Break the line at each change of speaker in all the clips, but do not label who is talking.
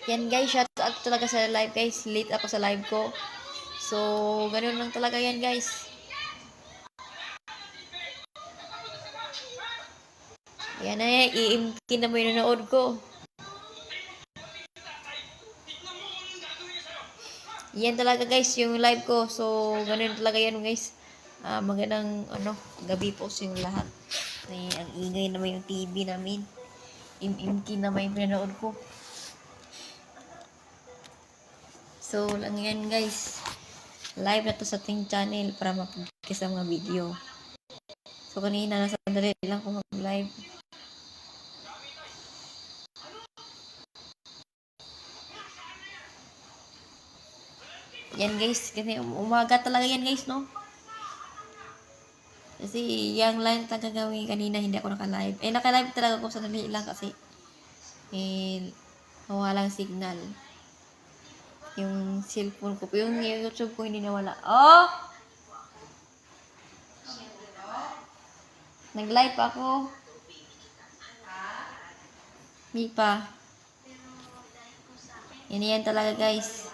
Yan guys, shout out talaga sa live guys. Late ako sa live ko. So, ganun lang talaga yan guys. Yan na iimkin na mo yung nanood ko. Yan talaga guys, yung live ko. So, ganun talaga yan guys. Magandang gabi po sa yung lahat. Ang ingay naman yung TV namin. Imimkin naman yung pinanood ko. So, lang yan guys. Live na to sa ating channel para mapagkis ang mga video. So, kanina nasa sandali lang ko mag-live. Yan guys, kasi umaga talaga yan guys, no? Kasi yung line talaga gawin kanina, hindi ako naka-live. Naka-live talaga ako sandali lang kasi walang signal. Yung cellphone ko, yung YouTube ko hindi nawala. Oh! Nag-live pa ako. Hindi pa. Yan talaga guys.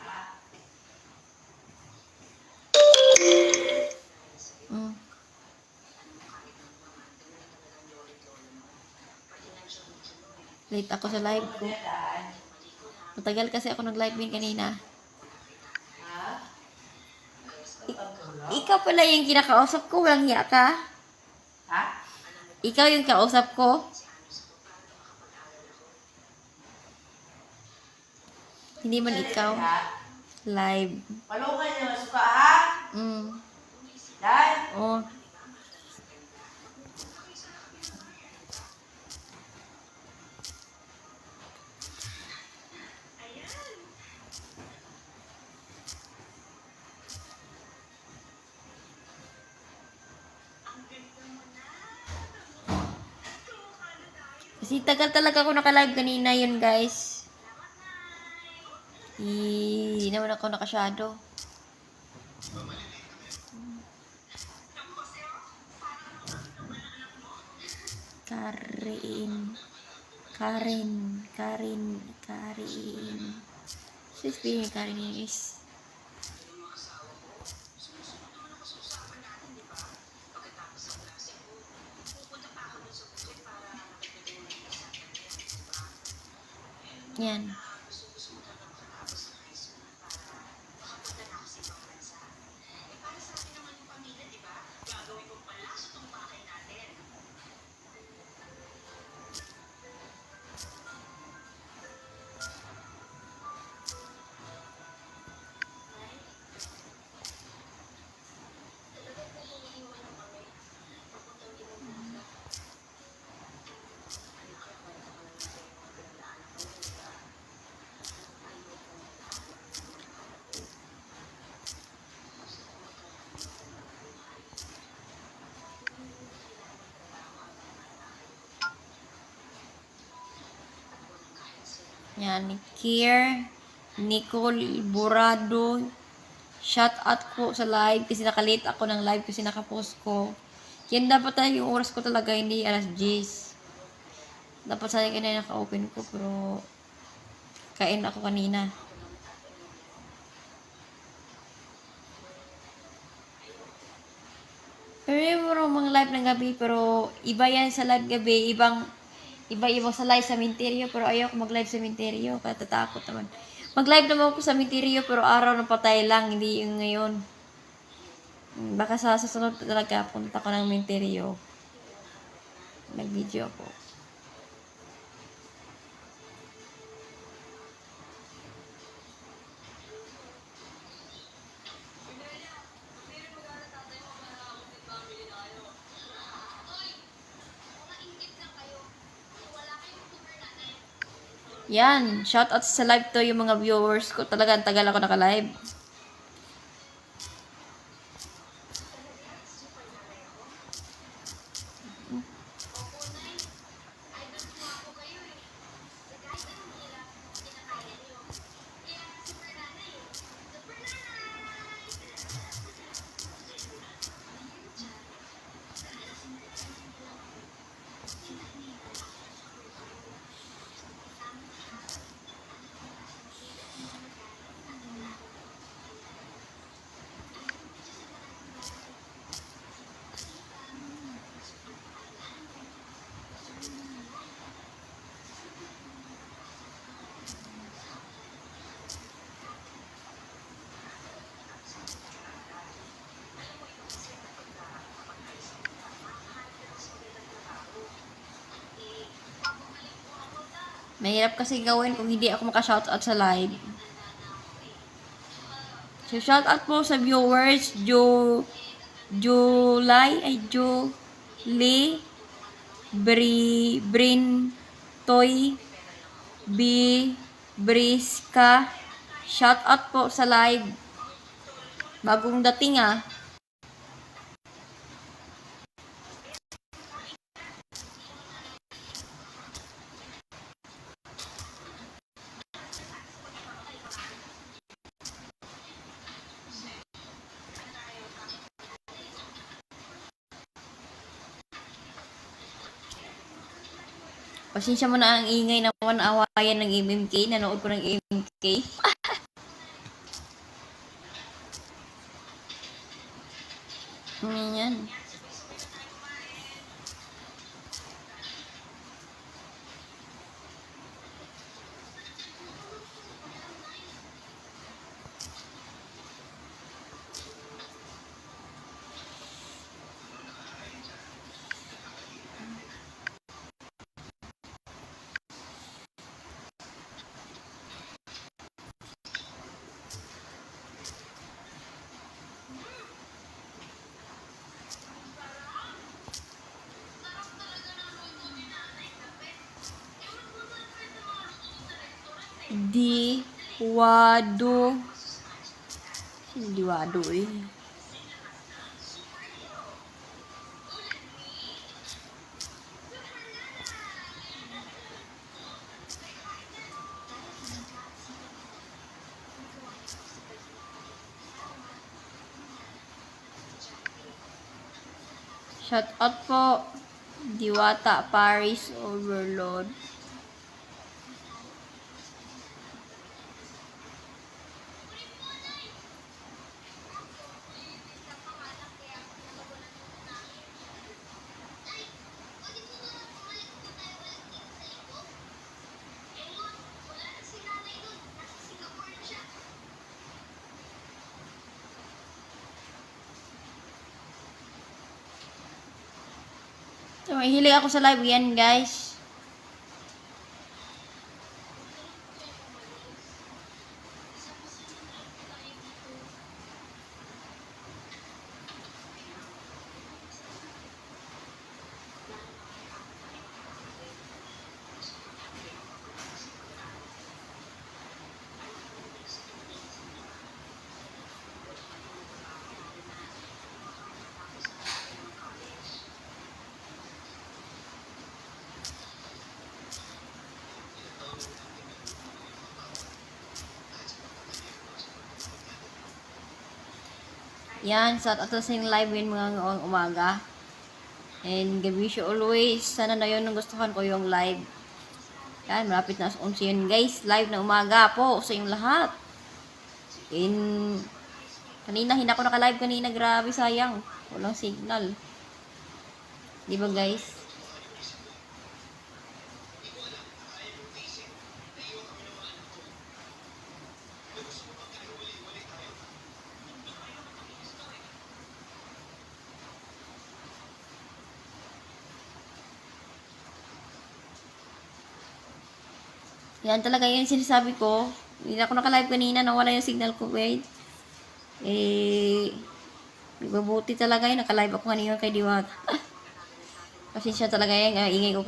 Late ako sa live ko. Matagal kasi ako nag-live din kanina. Ikaw pala yung kinakausap ko, walang hiya ka? Ha? Ikaw yung kausap ko? Hindi man ikaw. Live.
Palungan niyo, suka ha? Live?
Oh. Kasi tagal talaga ako naka-live kanina yun, guys. Hindi naman ako naka-shadow. Karin. So, speaking Karin is yan. Yan, Nicole Borado. Shout out ko sa live kasi nakalate ako ng live kasi nakapost ko. Yan dapat tayo yung oras ko talaga, hindi alas 10. Dapat sana kanina naka-open ko pero kain ako kanina. Pero yung mga live ng gabi pero iba yan sa live gabi, iba sa live sa minteryo, pero ayaw ko mag-live sa minteryo, katatakot naman. Mag-live naman ako sa minteryo, pero araw ng patay lang, hindi yung ngayon. Baka sa susunod talaga, punta ko ng minteryo. Nag-video ako. Yan, shout out sa live to yung mga viewers ko. Talaga, ang tagal ako naka-live. Mahirap kasi gawin kung hindi ako maka-shoutout sa live. So, shoutout po sa viewers, Julie, Brin, Toy, B, Briska. Shoutout po sa live. Bagong dating ah. Pasensya mo na ang ingay naman awayan ng MMK. Nanood ko ng MMK. Yan. Diwado. Sino Diwado eh? Shout out po. Diwata Paris Overload. So, mahilig ako sa live yan, guys. Yan, sa atasing live yun mga umaga. And God wish you always. Sana na yun ang gustuhan ko yung live. Yan, malapit na sa 11 yun guys. Live na umaga po sa inyong lahat. And kanina, hindi ako naka-live kanina. Grabe, sayang. Walang signal. Di ba guys? Yan talaga yung sinasabi ko. Hindi ako naka-live kanina, nawala yung signal ko, wait. Mabuti talaga yun, naka-live ako kanina kay Diwata. Pasensya talaga yung ingay ko